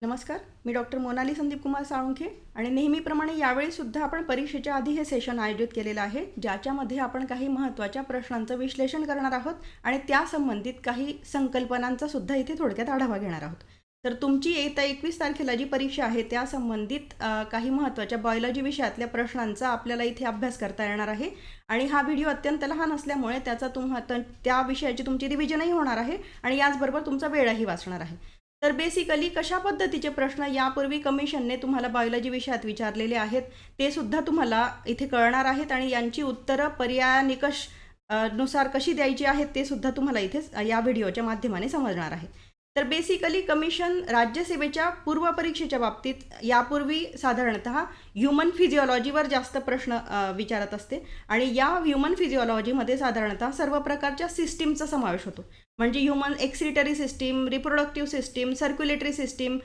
नमस्कार, मी डॉक्टर मोनाली संदीप कुमार साळुंखे आणि नेहमीप्रमाणे यावेळी सुद्धा आपण परीक्षेच्या आधी हे सेशन आयोजित केलेलं आहे, ज्याच्यामध्ये आपण काही महत्त्वाच्या प्रश्नांचं विश्लेषण करणार आहोत आणि त्या संबंधित काही संकल्पनांचा सुद्धा इथे थोडक्यात आढावा घेणार आहोत. तर तुमची येत्या 21 तारखेला जी परीक्षा आहे त्या संबंधित काही महत्त्वाच्या बायोलॉजी विषयातल्या प्रश्नांचा आपल्याला इथे अभ्यास करता येणार आहे आणि हा व्हिडिओ अत्यंत लहान असल्यामुळे त्या विषयाची तुमची रिव्हिजनही होणार आहे आणि याचबरोबर तुमचा वेळही वाचणार आहे. तर बेसिकली कशा पद्धतीचे प्रश्न यापूर्वी कमिशनने तुम्हाला बायोलॉजी विषयात विचारलेले आहेत ते सुद्धा तुम्हाला इथे कळणार आहेत आणि यांची उत्तरं पर्याय निकष नुसार कशी द्यायची आहेत ते सुद्धा तुम्हाला इथे या व्हिडिओच्या माध्यमाने समजणार आहे. तर बेसिकली कमिशन राज्यसेवेच्या पूर्वपरीक्षेच्या बाबतीत यापूर्वी साधारणतः ह्युमन फिजिओलॉजीवर जास्त प्रश्न विचारत असते आणि या ह्युमन फिजिओलॉजीमध्ये साधारणतः सर्व प्रकारच्या सिस्टीमचा समावेश होतो. म्हणजे human excretory system, reproductive system, circulatory system,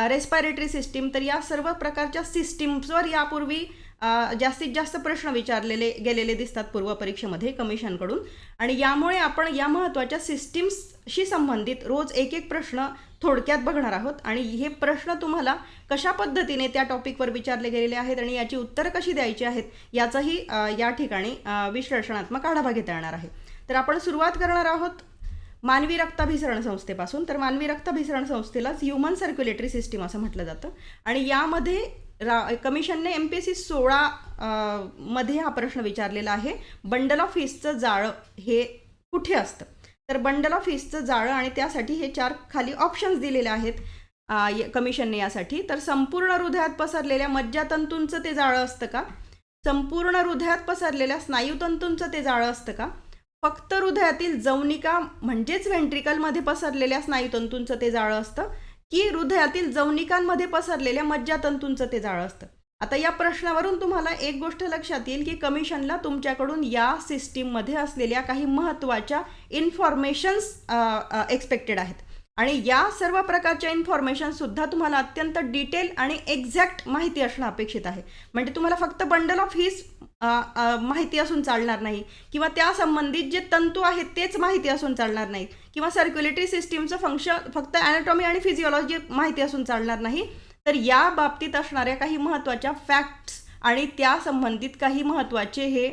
respiratory system, तर या सर्व प्रकारच्या सिस्टीम्सवर यापूर्वी जास्तीत जास्त प्रश्न विचारलेले गेलेले दिसतात पूर्वपरीक्षेमध्ये कमिशनकडून आणि यामुळे आपण या महत्त्वाच्या सिस्टीम्सशी संबंधित रोज एक एक प्रश्न थोडक्यात बघणार आहोत आणि हे प्रश्न तुम्हाला कशा पद्धतीने त्या टॉपिकवर विचारले गेलेले आहेत आणि याची उत्तरं कशी द्यायची आहेत याचाही या ठिकाणी विश्लेषणात्मक आढावा घेता येणार आहे. तर आपण सुरुवात करणार आहोत मानवी रक्ताभिसरण संस्थेपासून. तर मानवी रक्ताभिसरण संस्थेलाच ह्युमन सर्क्युलेटरी सिस्टीम असं म्हटलं जातं आणि यामध्ये कमिशनने MPSC 16 मध्ये हा प्रश्न विचारलेला आहे, बंडल ऑफ हिसचं जाळं हे कुठे असतं. तर बंडल ऑफ हिसचं जाळं आणि त्यासाठी हे 4 खाली ऑप्शन्स दिलेले आहेत कमिशनने यासाठी. तर संपूर्ण हृदयात पसरलेल्या मज्जातंतूंचं ते जाळं असतं का, संपूर्ण हृदयात पसरलेल्या स्नायूतंतूंचं ते जाळं असतं का, फक्त हृदयातील जवनिका म्हणजेच व्हेंट्रिकलमध्ये पसरलेल्या स्नायूतंतूंचं ते जाळं असतं की हृदयातील जवनिकांमध्ये पसरलेल्या मज्जातंतूंचं ते जाळं असतं. आता या प्रश्नावरून तुम्हाला एक गोष्ट लक्षात येईल की कमिशनला तुमच्याकडून या सिस्टीममध्ये असलेल्या काही महत्त्वाच्या इन्फॉर्मेशन्स एक्सपेक्टेड आहेत आणि या सर्व प्रकारच्या इन्फॉर्मेशनसुद्धा तुम्हाला अत्यंत डिटेल आणि एक्झॅक्ट माहिती असणं अपेक्षित आहे. म्हणजे तुम्हाला फक्त बंडल ऑफ हिस माहिती असून चालणार नाही किंवा त्या संबंधित जे तंतू आहेत तेच माहिती असून चालणार नाहीत किंवा सर्क्युलेटरी सिस्टीमचं फंक्शन फक्त ॲनाटॉमी आणि फिजिओलॉजी माहिती असून चालणार नाही. तर या बाबतीत असणाऱ्या काही महत्त्वाच्या फॅक्ट्स आणि त्या संबंधित काही महत्त्वाचे हे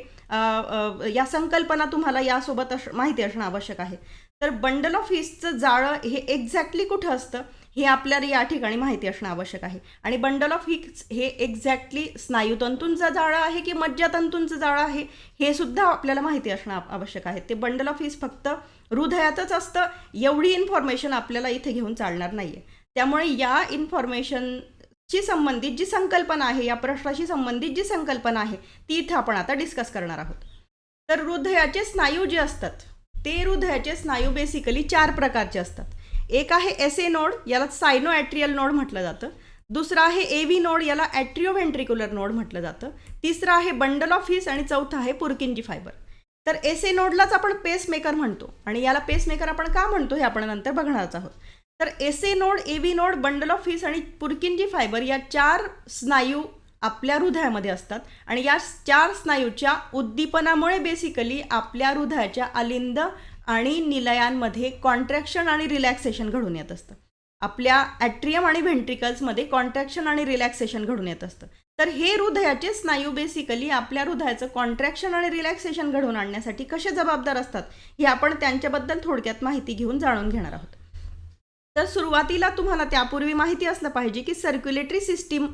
या संकल्पना तुम्हाला यासोबत माहिती असणं आवश्यक आहे. तर बंडल ऑफ हिसचं जाळं हे एक्झॅक्टली कुठं असतं हे आपल्याला या ठिकाणी माहिती असणं आवश्यक आहे आणि बंडल ऑफ हिस हे एक्झॅक्टली स्नायूतंतूंचं जाळं आहे की मज्जातंतूंचं जाळं आहे हे सुद्धा आपल्याला माहिती असणं आवश्यक आहे. ते बंडल ऑफ हिस फक्त हृदयातच असतं एवढी इन्फॉर्मेशन आपल्याला इथे घेऊन चालणार नाही आहे. त्यामुळे या इन्फॉर्मेशनशी संबंधित जी संकल्पना आहे, या प्रश्नाशी संबंधित जी संकल्पना आहे ती इथं आपण आता डिस्कस करणार आहोत. तर हृदयाचे स्नायू जे असतात ते हृदयाचे स्नायू बेसिकली 4 प्रकारचे असतात. एक आहे SA नोड, याला सायनो ॲट्रियल नोड म्हटलं जातं. दुसरा आहे AV नोड, याला ॲट्रिओव्हेंट्रिक्युलर नोड म्हटलं जातं. तिसरं आहे बंडल ऑफ हिस आणि चौथा आहे पुरकिंजी फायबर. तर SA नोडलाच आपण पेसमेकर म्हणतो आणि याला पेसमेकर आपण का म्हणतो हे आपण नंतर बघणारच आहोत. तर SA node, AV node, bundle of His आणि पुरकिंजी फायबर या 4 स्नायू आपल्या हृदयामध्ये असतात आणि या 4 स्नायूच्या उद्दीपनामुळे बेसिकली आपल्या हृदयाच्या अलिंद आणि निलयांमध्ये कॉन्ट्रॅक्शन आणि रिलॅक्सेशन घडून येत असतं. आपल्या ॲट्रियम आणि व्हेंट्रिकल्समध्ये कॉन्ट्रॅक्शन आणि रिलॅक्सेशन घडून येत असतं. तर हे हृदयाचे स्नायू बेसिकली आपल्या हृदयाचं कॉन्ट्रॅक्शन आणि रिलॅक्सेशन घडवून आणण्यासाठी कसे जबाबदार असतात हे आपण त्यांच्याबद्दल थोडक्यात माहिती घेऊन जाणून घेणार आहोत. तर सुरुवातीला तुम्हाला त्यापूर्वी माहिती असलं पाहिजे की सर्क्युलेटरी सिस्टीम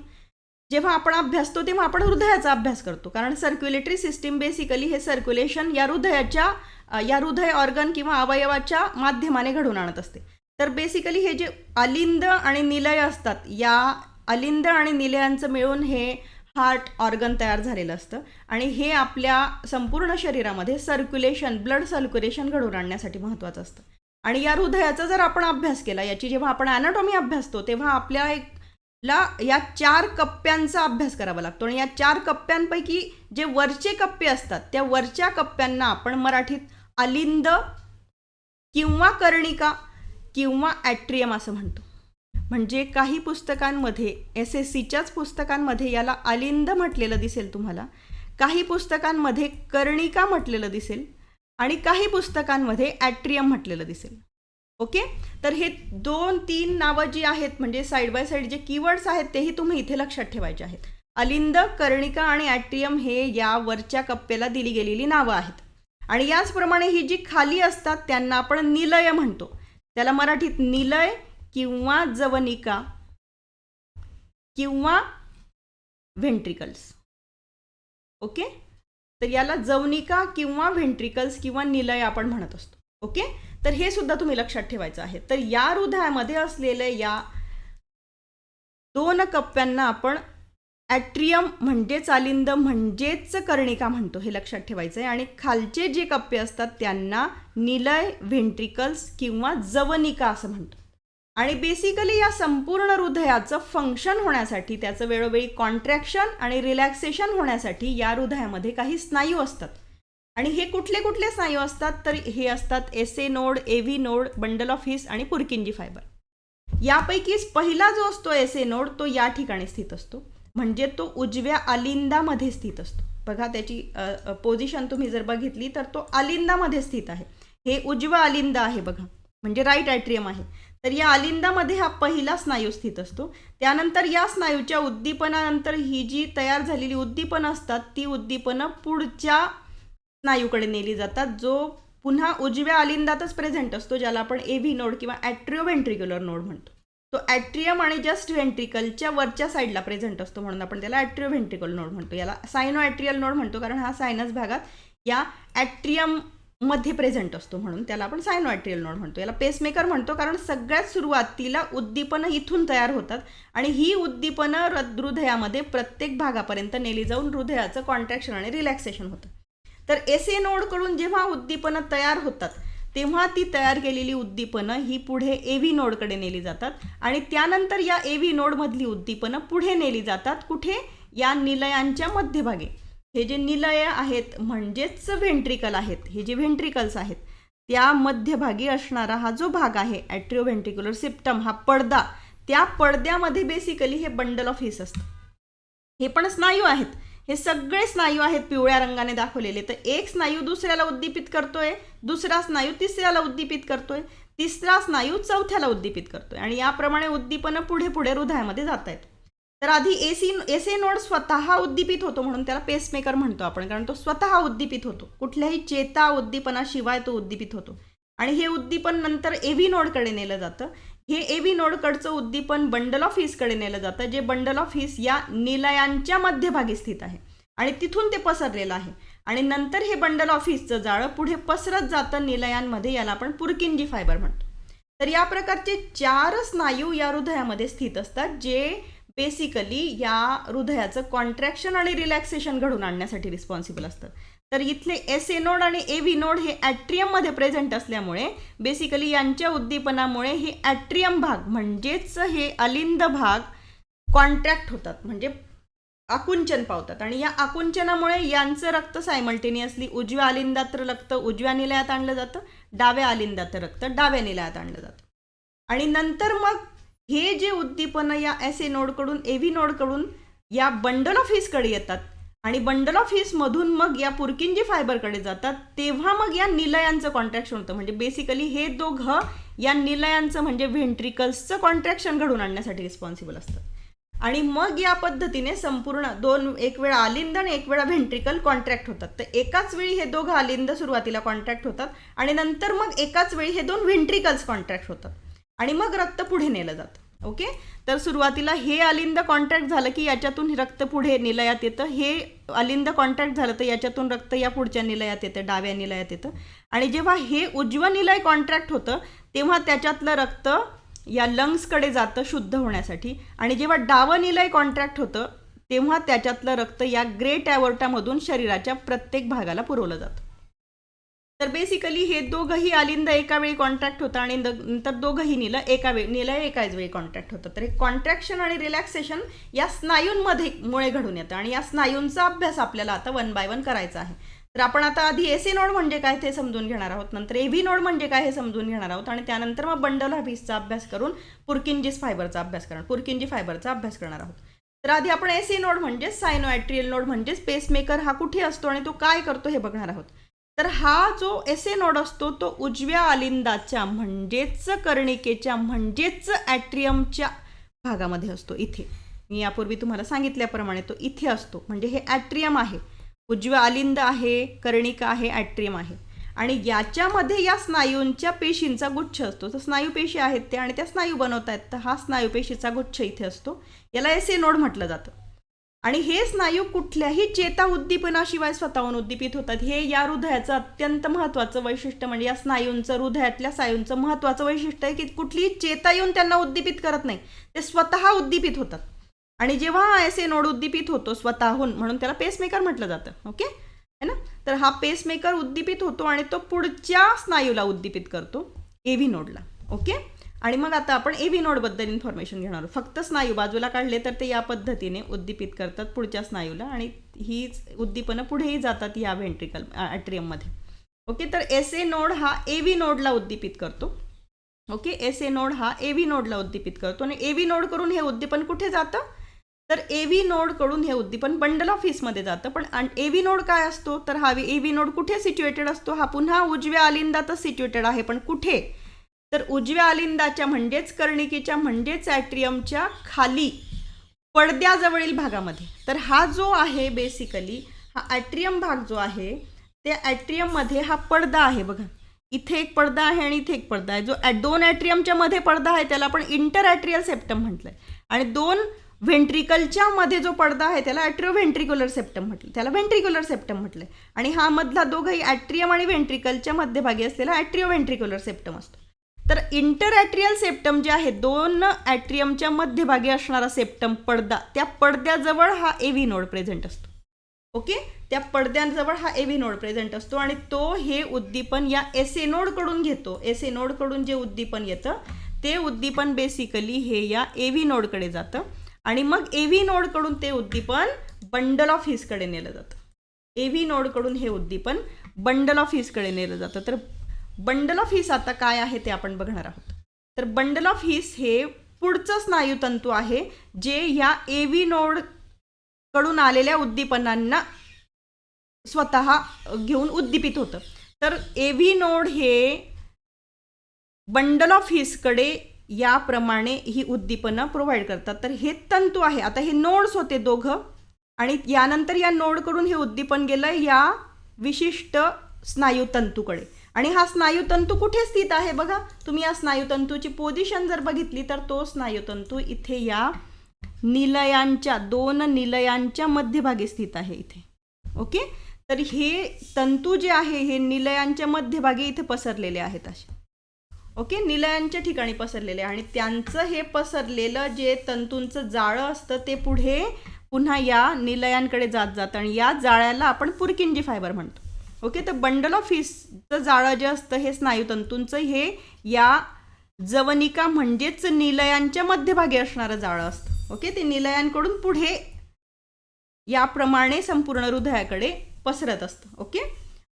जेव्हा आपण अभ्यासतो तेव्हा आपण हृदयाचा अभ्यास करतो, कारण सर्क्युलेटरी सिस्टीम बेसिकली हे सर्क्युलेशन या हृदय ऑर्गन किंवा अवयवाच्या माध्यमाने घडून आणत असते. तर बेसिकली हे जे अलिंद आणि निलय असतात, या अलिंद आणि निलयांचं मिळून हे हार्ट ऑर्गन तयार झालेलं असतं आणि हे आपल्या संपूर्ण शरीरामध्ये ब्लड सर्क्युलेशन घडवून आणण्यासाठी महत्त्वाचं असतं. आणि या हृदयाचा जर आपण अभ्यास केला, याची जेव्हा आपण ॲनाटॉमी अभ्यासतो तेव्हा आपल्याला या 4 कप्प्यांचा अभ्यास करावा लागतो आणि या 4 कप्प्यांपैकी जे वरचे कप्पे असतात त्या वरच्या कप्प्यांना आपण मराठीत अलिंद किंवा कर्णिका किंवा ॲट्रियम असं म्हणतो. म्हणजे काही पुस्तकांमध्ये SSCच्याच पुस्तकांमध्ये याला अलिंद म्हटलेलं दिसेल तुम्हाला, काही पुस्तकांमध्ये कर्णिका म्हटलेलं दिसेल आणि काही पुस्तकांमध्ये ॲट्रियम म्हटलेलं दिसेल. ओके. तर हे 2-3 नावं जी आहेत म्हणजे साईड बाय साईड जे कीवर्ड्स आहेत तेही तुम्ही इथे लक्षात ठेवायचे आहेत. अलिंद, कर्णिका आणि ॲट्रियम हे या वरच्या कप्प्याला दिली गेलेली नावं आहेत. आणि याचप्रमाणे ही जी खाली असतात त्यांना आपण निलय म्हणतो. त्याला मराठीत निलय किंवा जवनिका किंवा व्हेंट्रिकल्स. ओके. तर याला जवनिका किंवा व्हेंट्रिकल्स किंवा निलय आपण म्हणत असतो. ओके. तर हे सुद्धा तुम्ही लक्षात ठेवायचं आहे. तर या हृदयामध्ये असलेल्या या 2 कप्प्यांना आपण ॲट्रियम म्हणजेच अलिंद म्हणजेच कर्णिका म्हणतो, हे लक्षात ठेवायचं आहे. आणि खालचे जे कप्पे असतात त्यांना निलय, व्हेंट्रिकल्स किंवा जवनिका असं म्हणतो. आणि बेसिकली या संपूर्ण हृदयाचं फंक्शन होण्यासाठी, त्याचं वेळोवेळी कॉन्ट्रॅक्शन आणि रिलॅक्सेशन होण्यासाठी या हृदयामध्ये काही स्नायू असतात. आणि हे कुठले कुठले स्नायू असतात तर हे असतात SA node, AV node, bundle of His आणि पुरकिंजी फायबर. यापैकीच पहिला जो असतो एसए नोड तो या ठिकाणी स्थित असतो, म्हणजे तो उजव्या अलिंदामध्ये स्थित असतो. बघा त्याची पोझिशन तुम्ही जर बघितली तर तो अलिंदामध्ये स्थित आहे. हे उजवा अलिंद आहे बघा, म्हणजे राईट ॲट्रियम आहे. तर या अलिंदामध्ये हा पहिला स्नायू स्थित असतो. त्यानंतर या स्नायूच्या उद्दीपनानंतर ही जी तयार झालेली उद्दीपनं असतात ती उद्दीपनं पुढच्या स्नायूकडे नेली जातात, जो पुन्हा उजव्या अलिंदातच प्रेझेंट असतो, ज्याला आपण एव्ही नोड किंवा ॲट्रिओव्हेंट्रिक्युलर नोड म्हणतो. तो ॲट्रियम आणि जस्ट व्हेंट्रिकलच्या वरच्या साईडला प्रेझेंट असतो म्हणून आपण त्याला ॲट्रिओव्हेंट्रिकल नोड म्हणतो. याला सायनो ॲट्रियल नोड म्हणतो कारण हा सायनस भागात या ॲट्रियममध्ये प्रेझेंट असतो म्हणून त्याला आपण सायनो ॲट्रियल नोड म्हणतो. याला पेसमेकर म्हणतो कारण सगळ्यात सुरुवातीला उद्दीपनं इथून तयार होतात आणि ही उद्दीपनं हृदयामध्ये प्रत्येक भागापर्यंत नेली जाऊन हृदयाचं कॉन्ट्रॅक्शन आणि रिलॅक्सेशन होतं. तर एसए नोडकडून जेव्हा उद्दीपनं तयार होतात तेव्हा ती तयार केलेली उद्दीपनं ही पुढे एव्ही नोडकडे नेली जातात आणि त्यानंतर या एव्ही नोडमधली उद्दीपनं पुढे नेली जातात. कुठे? या निलयांच्या मध्यभागी. हे जे निलय आहेत म्हणजेच व्हेंट्रिकल आहेत, हे जे व्हेंट्रिकल्स आहेत त्या मध्यभागी असणारा हा जो भाग आहे ॲट्रिओव्हेंट्रिक्युलर सिप्टम, हा पडदा, त्या पडद्यामध्ये बेसिकली हे बंडल ऑफ हिस असतं. हे पण स्नायू आहेत, हे सगळे स्नायू आहेत पिवळ्या रंगाने दाखवलेले. तर एक स्नायू दुसऱ्याला उद्दीपित करतोय, दुसरा स्नायू तिसऱ्याला उद्दीपित करतोय, तिसरा स्नायू चौथ्याला उद्दीपित करतोय आणि याप्रमाणे उद्दीपनं पुढे पुढे हृदयामध्ये जात आहेत. तर आधी एसए नोड स्वतः उद्दीपित होतो म्हणून त्याला पेसमेकर म्हणतो आपण, कारण तो स्वतः उद्दीपित होतो, कुठल्याही चेता उद्दीपनाशिवाय तो उद्दीपित होतो. आणि हे उद्दीपन नंतर एव्ही नोडकडे नेलं जातं. हे एव्ही नोडकडचं उद्दीपन बंडल ऑफ हिसकडे नेलं जातं, जे बंडल ऑफ हिस या निलयांच्या मध्यभागी स्थित आहे आणि तिथून ते पसरलेलं आहे. आणि नंतर हे बंडल ऑफ हिसचं जाळं पुढे पसरत जातं निलयांमध्ये, याला आपण पुरकिंजी फायबर म्हणतो. तर या प्रकारचे 4 स्नायू या हृदयामध्ये स्थित असतात, जे बेसिकली या हृदयाचं कॉन्ट्रॅक्शन आणि रिलॅक्सेशन घडून आणण्यासाठी रिस्पॉन्सिबल असतात. तर इथले एसए नोड आणि एव्ही नोड हे ॲट्रियममध्ये प्रेझेंट असल्यामुळे बेसिकली यांच्या उद्दीपनामुळे हे ॲट्रियम भाग म्हणजेच हे अलिंद भाग कॉन्ट्रॅक्ट होतात, म्हणजे आकुंचन पावतात. आणि या आकुंचनामुळे यांचं रक्त सायमल्टेनियसली उजव्या अलिंदात रक्त उजव्या निलयात आणलं जातं, डाव्या अलिंदात रक्त डाव्या निलयात आणलं जातं. आणि नंतर मग हे जे उद्दीपनं या एसए नोडकडून एव्ही नोडकडून या बंडल ऑफ हिसकडे येतात आणि बंडल ऑफ हिसमधून मग या पुरकिंजी फायबरकडे जातात, तेव्हा मग या निलयांचं कॉन्ट्रॅक्शन होतं. म्हणजे बेसिकली हे दोघं या निलयांचं म्हणजे व्हेंट्रिकल्सचं कॉन्ट्रॅक्शन घडून आणण्यासाठी रिस्पॉन्सिबल असतात. आणि मग या पद्धतीने संपूर्ण एक वेळा अलिंद आणि एक वेळा व्हेंट्रिकल कॉन्ट्रॅक्ट होतात. तर एकाच वेळी हे दोघं अलिंद सुरुवातीला कॉन्ट्रॅक्ट होतात आणि नंतर मग एकाच वेळी हे 2 व्हेंट्रिकल्स कॉन्ट्रॅक्ट होतात आणि मग रक्त पुढे नेलं जातं. ओके. तर सुरुवातीला हे अलिंद कॉन्ट्रॅक्ट झालं की याच्यातून रक्त पुढे निलयात येतं, हे अलिंद कॉन्ट्रॅक्ट झालं तर याच्यातून रक्त या पुढच्या निलयात येतं, डाव्या निलयात येतं. आणि जेव्हा हे उजवं निलय कॉन्ट्रॅक्ट होतं तेव्हा त्याच्यातलं रक्त या लंग्सकडे जातं शुद्ध होण्यासाठी आणि जेव्हा डावं निलय कॉन्ट्रॅक्ट होतं तेव्हा त्याच्यातलं रक्त या ग्रेट ॲवोर्टामधून शरीराच्या प्रत्येक भागाला पुरवलं जातं. तर बेसिकली हे दोघंही अलिंद एका वेळी कॉन्ट्रॅक्ट होतं आणि नंतर दोघंही निलय एकाच वेळी कॉन्ट्रॅक्ट होतं. तर हे कॉन्ट्रॅक्शन आणि रिलॅक्सेशन या स्नायूंमुळे घडून येतं आणि या स्नायूंचा अभ्यास आपल्याला आता 1 बाय 1 करायचा आहे. तर आपण आता आधी एसए नोड म्हणजे काय ते समजून घेणार आहोत, नंतर एव्ही नोड म्हणजे काय हे समजून घेणार आहोत आणि त्यानंतर मग बंडल ऑफ हिसचा अभ्यास करून पुरकिंजी फायबरचा अभ्यास करणार आहोत. तर आधी आपण एसए नोड म्हणजे सायनो ॲट्रियल नोड म्हणजेच पेसमेकर हा कुठे असतो आणि तो काय करतो हे बघणार आहोत. तर हा जो एसे नोड असतो तो उजव्या आलिंदाच्या म्हणजेच कर्णिकेच्या म्हणजेच ॲट्रियमच्या भागामध्ये असतो. इथे मी यापूर्वी तुम्हाला सांगितल्याप्रमाणे तो इथे असतो. म्हणजे हे ॲट्रियम आहे, उजव्या आलिंद आहे, कर्णिका आहे, ॲट्रियम आहे. आणि याच्यामध्ये या स्नायूंच्या पेशींचा गुच्छ असतो. तर स्नायू पेशी आहेत त्या आणि त्या स्नायू बनवत आहेत. तर हा स्नायू पेशीचा गुच्छ इथे असतो. याला एसे नोड म्हटलं जातं. आणि हे स्नायू कुठल्याही चेता उद्दीपनाशिवाय स्वतःहून उद्दीपित होतात. हे या हृदयाचं अत्यंत महत्त्वाचं वैशिष्ट्य, म्हणजे या स्नायूंचं, हृदयातल्या स्नायूंचं महत्त्वाचं वैशिष्ट्य आहे की कुठलीही चेता येऊन त्यांना उद्दीपित करत नाही, ते स्वतः उद्दीपित होतात. आणि जेव्हा हा एसे नोड उद्दीपित होतो स्वतःहून, म्हणून त्याला पेसमेकर म्हटलं जातं. ओके है ना. तर हा पेसमेकर उद्दीपित होतो आणि तो पुढच्या स्नायूला उद्दीपित करतो, एव्ही नोडला. ओके. आणि मग आता आपण एव्ही नोडबद्दल इन्फॉर्मेशन घेणार आहोत. फक्त स्नायू बाजूला काढले तर ते या पद्धतीने उद्दीपित करतात पुढच्या स्नायूला आणि ही उद्दीपनं पुढेही जातात या व्हेंट्रिकल ॲट्रियममध्ये. ओके. तर एसे नोड हा एव्ही नोडला उद्दीपित करतो. ओके. एसे नोड हा एव्ही नोडला उद्दीपित करतो आणि एव्ही नोड कडून हे उद्दीपन कुठे जातं, तर एव्ही नोड कडून हे उद्दीपन बंडल ऑफ हिसमध्ये जातं. पण एव्ही नोड काय असतो, तर हा एव्ही नोड कुठे सिच्युएटेड असतो, हा पुन्हा उजव्या आलिंदातच सिच्युएटेड आहे. पण कुठे, तर उजव्या आलिंदाच्या म्हणजेच कर्णिकेच्या म्हणजेच ॲट्रियमच्या खाली पडद्याजवळील भागामध्ये. तर हा जो आहे बेसिकली हा ॲट्रियम भाग जो आहे त्या ॲट्रियममध्ये हा पडदा आहे. बघा इथे एक पडदा आहे आणि इथे एक पडदा आहे. जो दोन ॲट्रियमच्या मध्ये पडदा आहे त्याला आपण इंटर ॲट्रियल सेप्टम म्हटलंय. आणि दोन व्हेंट्रिकलच्या मध्ये जो पडदा आहे त्याला ॲट्रिओव्हेंट्रिक्युलर सेप्टम म्हटलं, त्याला व्हेंट्रिक्युलर सेप्टम म्हटलंय. आणि हा मधला दोघंही ॲट्रियम आणि व्हेंट्रिकलच्या मध्यभागी असलेला ॲट्रिओव्हेंट्रिक्युलर सेप्टम असतो. तर इंटर ॲट्रियल सेप्टम जे आहे, दोन ॲट्रियमच्या मध्यभागी असणारा सेप्टम पडदा, त्या पडद्याजवळ हा एव्ही नोड प्रेझेंट असतो. ओके. त्या पडद्याजवळ हा एव्ही नोड प्रेझेंट असतो आणि तो हे उद्दीपन या एसे नोडकडून घेतो. एसे नोडकडून जे उद्दीपन येतं ते उद्दीपन बेसिकली हे या एव्ही नोडकडे जातं आणि मग एव्ही नोडकडून ते उद्दीपन बंडल ऑफ हिसकडे नेलं जातं. एव्ही नोडकडून हे उद्दीपन बंडल ऑफ हिसकडे नेलं जातं. तर बंडल ऑफ हिस आता काय आहे ते आपण बघणार आहोत. तर बंडल ऑफ हिस हे पुढचं स्नायुतंतू आहे जे या एव्ही नोड कडून आलेल्या उद्दीपनांना स्वतः घेऊन उद्दीपित होतं. तर एव्ही नोड हे बंडल ऑफ हिसकडे याप्रमाणे ही उद्दीपनं प्रोव्हाइड करतात. तर हे तंतू आहे, आता हे नोड्स होते दोघं आणि यानंतर या नोडकडून हे उद्दीपन गेलं या विशिष्ट स्नायुतंतूकडे. आणि हा स्नायुतंतू कुठे स्थित आहे बघा, तुम्ही या स्नायुतंतूची पोझिशन जर बघितली तर तो स्नायुतंतू इथे या निलयांच्या, दोन निलयांच्या मध्यभागी स्थित आहे इथे. ओके. तर हे तंतू जे आहे हे निलयांच्या मध्यभागी इथे पसरलेले आहेत असे. ओके. निलयांच्या ठिकाणी पसरलेले आणि त्यांचं हे पसरलेलं जे तंतूंचं जाळं असतं ते पुढे पुन्हा या निलयांकडे जात जातं आणि या जाळ्याला आपण पुरकिंजी फायबर म्हणतो. ओके. तर बंडल ऑफ हिसचं जाळं जे असतं हे स्नायुतंतूंचं हे या जवनिका म्हणजेच निलयांच्या मध्यभागी असणारं जाळं असतं. ओके. ते निलयांकडून पुढे याप्रमाणे संपूर्ण हृदयाकडे पसरत असतं. ओके.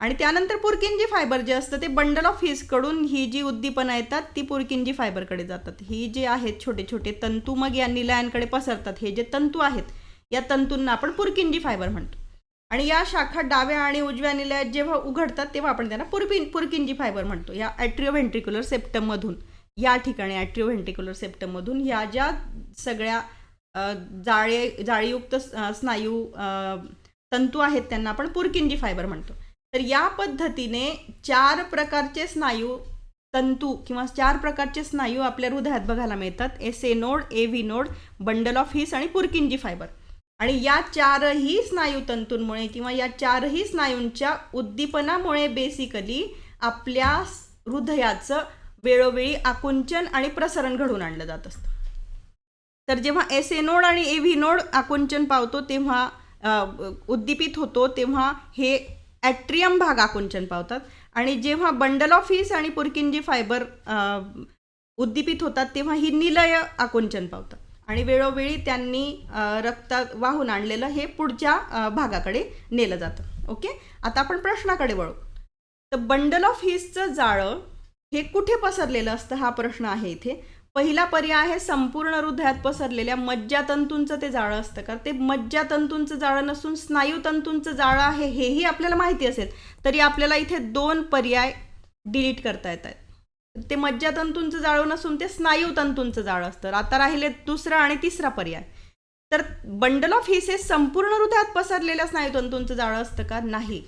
आणि त्यानंतर पुरकिंजी फायबर जे असतं ते बंडल ऑफ हिसकडून ही जी उद्दीपनं येतात ती पुरकिंजी फायबरकडे जातात. ही जे आहेत छोटे छोटे तंतू मग या निलयांकडे पसरतात. हे जे तंतू आहेत या तंतूंना आपण पुरकिंजी फायबर म्हणतो. आणि या शाखा डाव्या आणि उजव्या निलयात जेव्हा उघडतात तेव्हा आपण त्यांना पुरकिंजी फायबर म्हणतो. या ॲट्रिओव्हेंट्रिक्युलर सेप्टममधून, या ठिकाणी ॲट्रिओव्हेंट्रिक्युलर सेप्टममधून या ज्या सगळ्या जाळीयुक्त स्नायू तंतू आहेत त्यांना आपण पुरकिंजी फायबर म्हणतो. तर या पद्धतीने चार प्रकारचे स्नायू तंतू किंवा चार प्रकारचे स्नायू आपल्या हृदयात बघायला मिळतात. SA node, AV node, bundle of His आणि पुरकिंजी फायबर. आणि या चारही स्नायू तंतूंमुळे किंवा या चारही स्नायूंच्या उद्दीपनामुळे बेसिकली आपल्या हृदयाचं वेळोवेळी आकुंचन आणि प्रसरण घडवून आणलं जात असतं. तर जेव्हा एसे नोड आणि एव्ही नोड आकुंचन पावतो तेव्हा उद्दीपित होतो तेव्हा हे ॲट्रियम भाग आकुंचन पावतात आणि जेव्हा बंडल ऑफ हिस आणि पुरकिंजी फायबर उद्दीपित होतात तेव्हा ही निलय आकुंचन पावतात आणि वेळोवेळी त्यांनी रक्तात वाहून आणलेलं हे पुढच्या भागाकडे नेलं जातं. ओके. आता आपण प्रश्नाकडे वळू. तर बंडल ऑफ हिसचं जाळं हे कुठे पसरलेलं असतं हा प्रश्न आहे इथे. पहिला पर्याय आहे संपूर्ण हृदयात पसरलेल्या मज्जातंतूंचं ते जाळं असतं. कारण ते मज्जातंतूंचं जाळं नसून स्नायूतंतूंचं जाळं आहे हेही आपल्याला माहिती असेल, तरी आपल्याला इथे 2 पर्याय डिलीट करता येत आहेत. ते मज्जातंतूंचं जाळं नसून ते स्नायूतंतूंचं जाळं असतं. आता राहिले दुसरा आणि तिसरा पर्याय. तर बंडल ऑफ हिस हे संपूर्ण हृदयात पसरलेल्या स्नायूतंतूंचं जाळं असतं का? नाही.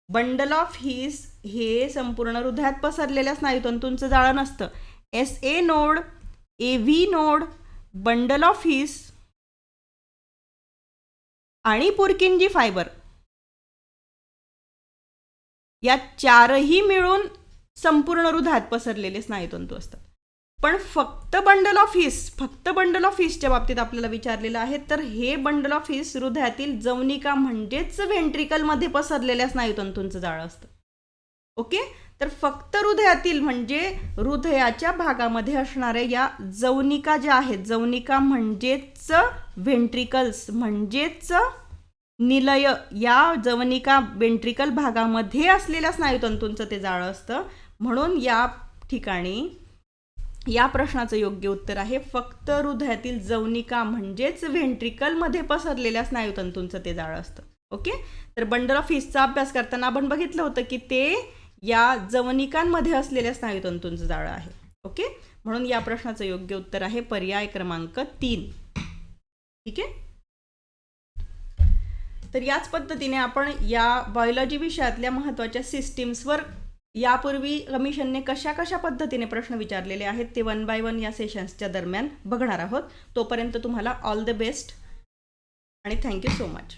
बंडल ऑफ हिस हे संपूर्ण हृदयात पसरलेल्या स्नायूतंतूंचं जाळं नसतं. SA node, AV node, bundle of His आणि पुरकिंजी फायबर या 4ही मिळून संपूर्ण हृदयात पसरलेले स्नायूतंतू असतात. पण फक्त बंडल ऑफ हिसच्या बाबतीत आपल्याला विचारलेलं आहे. तर हे बंडल ऑफ हिस हृदयातील जवनिका म्हणजेच व्हेंट्रिकलमध्ये पसरलेल्या स्नायूतंतूंचं जाळं असतं. ओके. तर फक्त हृदयातील म्हणजे हृदयाच्या भागामध्ये असणाऱ्या या जवनिका ज्या आहेत, जवनिका म्हणजेच व्हेंट्रिकल्स म्हणजेच निलय, या जवनिका व्हेंट्रिकल भागामध्ये असलेल्या स्नायूतंतूंचं ते जाळं असतं. म्हणून या ठिकाणी या प्रश्नाचं योग्य उत्तर आहे फक्त हृदयातील जवनिका म्हणजेच व्हेंट्रिकलमध्ये पसरलेल्या स्नायूतंतूंचं ते जाळं असतं. ओके. तर बंडल ऑफ हिसचा अभ्यास करताना आपण बघितलं होतं की ते या जवनिकांमध्ये असलेल्या स्नायूतंतूंचं जाळं आहे. ओके. म्हणून या प्रश्नाचं योग्य उत्तर आहे पर्याय क्रमांक 3. ठीक आहे. तर याच पद्धतीने आपण या बायोलॉजी विषयातल्या महत्त्वाच्या सिस्टीम्सवर यापूर्वी कमिशनने कशा कशा पद्धतीने प्रश्न विचारलेले आहेत ते 1 by 1 या सेशन्सच्या दरम्यान बघणार आहोत. तोपर्यंत तुम्हाला ऑल द बेस्ट आणि थँक्यू सो मच.